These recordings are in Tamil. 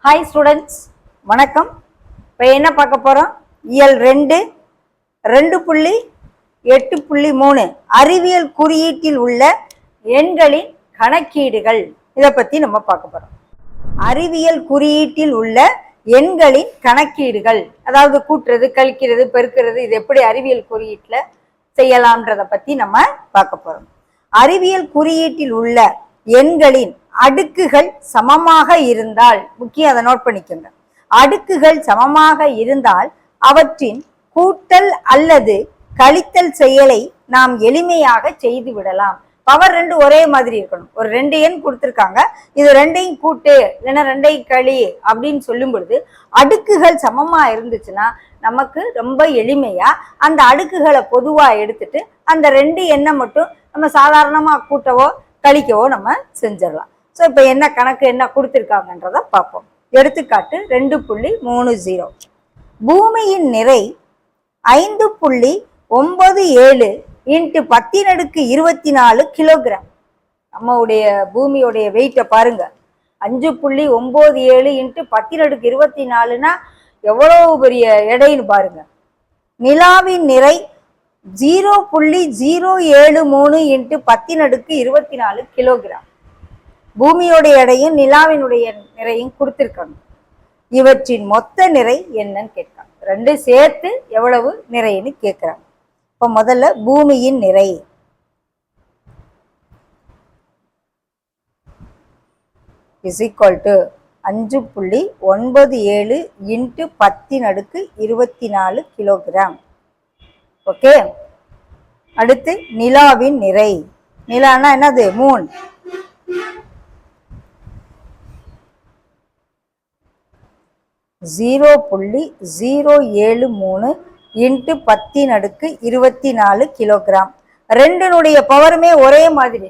ஹாய் ஸ்டூடெண்ட்ஸ், வணக்கம். இப்போ என்ன பார்க்க போகிறோம்? இயல் 2.8.3 அறிவியல் குறியீட்டில் உள்ள எண்களின் கணக்கீடுகள். இதை பற்றி நம்ம பார்க்க போகிறோம். அறிவியல் குறியீட்டில் உள்ள எண்களின் கணக்கீடுகள், அதாவது கூட்டுறது, கழிக்கிறது, பெருக்கிறது, இது எப்படி அறிவியல் குறியீட்டில் செய்யலாம்ன்றதை பற்றி நம்ம பார்க்க போகிறோம். அறிவியல் குறியீட்டில் உள்ள எண்களின் அடுக்குகள் சமமாக இருந்தால், முக்கியம் அதை நோட் பண்ணிக்கோங்க, அடுக்குகள் சமமாக இருந்தால் அவற்றின் கூட்டல் அல்லது கழித்தல் செயலை நாம் எளிமையாக செய்து விடலாம். பவர் 2 ஒரே மாதிரி இருக்கணும். ஒரு 2 எண் கொடுத்துருக்காங்க, இது 2ஐயும் கூட்டு இல்லைன்னா 2ஐயும் கழி அப்படின்னு சொல்லும் பொழுது அடுக்குகள் சமமா இருந்துச்சுன்னா நமக்கு ரொம்ப எளிமையா அந்த அடுக்குகளை பொதுவா எடுத்துட்டு அந்த 2 எண்ணை மட்டும் நம்ம சாதாரணமா கூட்டவோ கழிக்கவோ நம்ம செஞ்சிடலாம். ஸோ இப்போ என்ன கணக்கு என்ன கொடுத்துருக்காங்கன்றதை பார்ப்போம். எடுத்துக்காட்டு 2.30. பூமியின் நிறை 5.97 × 10⁻24 கிலோகிராம். நம்மளுடைய பூமியோடைய வெயிட்டை பாருங்க, 5.97 × 10⁻24னா எவ்வளவு பெரிய எடைன்னு பாருங்க. நிலாவின் நிறை 0.073 × 10⁻24 கிலோகிராம். பூமியோடைய எடையும் நிலாவினுடைய நிறையும் கொடுத்திருக்காங்க. இவற்றின் மொத்த நிறை என்னன்னு கேட்காங்க. 2 சேர்த்து எவ்வளவு நிறைன்னு கேட்கிறாங்க. இப்போ முதல்ல பூமியின் நிறை is equal to 5.97 × 10⁻24 kilogram. Okay. அடுத்து நிலாவின் நிறை, நிலானா என்னது? மூன். 0.073 × 10⁻24 கிலோகிராம். 2னுடைய பவருமே ஒரே மாதிரி.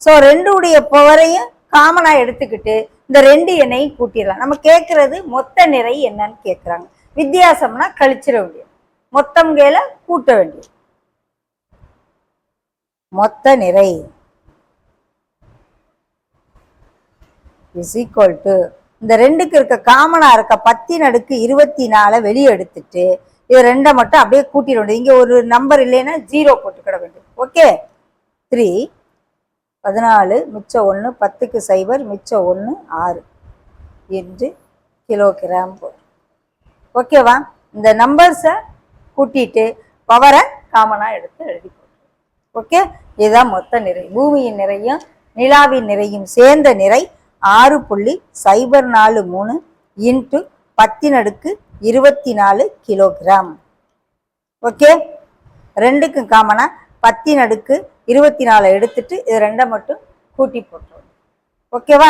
ஸோ 2உடைய பவரையும் காமனா எடுத்துக்கிட்டு இந்த 2 எண்ணையும் கூட்டிடலாம். நம்ம கேட்கறது மொத்த நிறை என்னன்னு கேட்குறாங்க. வித்தியாசம்னா கழிச்சிட வேண்டியது, மொத்தம் கேல கூட்ட வேண்டியது. மொத்த நிறை இஸ் ஈக்குவல் டு இந்த 2க்கு இருக்க காமனா இருக்க 10⁻24 வெளியே எடுத்துட்டு இது 2ஐ மட்டும் அப்படியே கூட்டிட வேண்டியது. இங்க ஒரு நம்பர் இல்லைன்னா 0 போட்டுக்கிட வேண்டியது. ஓகே. 3 14 மிச்சம் 1 10க்கு 0 மிச்சம் 1 6 என்று கிலோகிராம் போடும். ஓகேவா? இந்த நம்பர்ஸை கூட்டிட்டு பவரை காமனா எடுத்து எழுதி போடும். ஓகே. இதுதான் மொத்த நிறை. பூமியின் நிறையும் நிலாவின் நிறையும் சேர்ந்த நிறை 6.043 × 10⁻24 கிலோகிராம். ஓகே. 2க்கும் காமனா 10⁻24 எடுத்துட்டு இது 2ஐ மட்டும் கூட்டி போட்டுருவோம். ஓகேவா?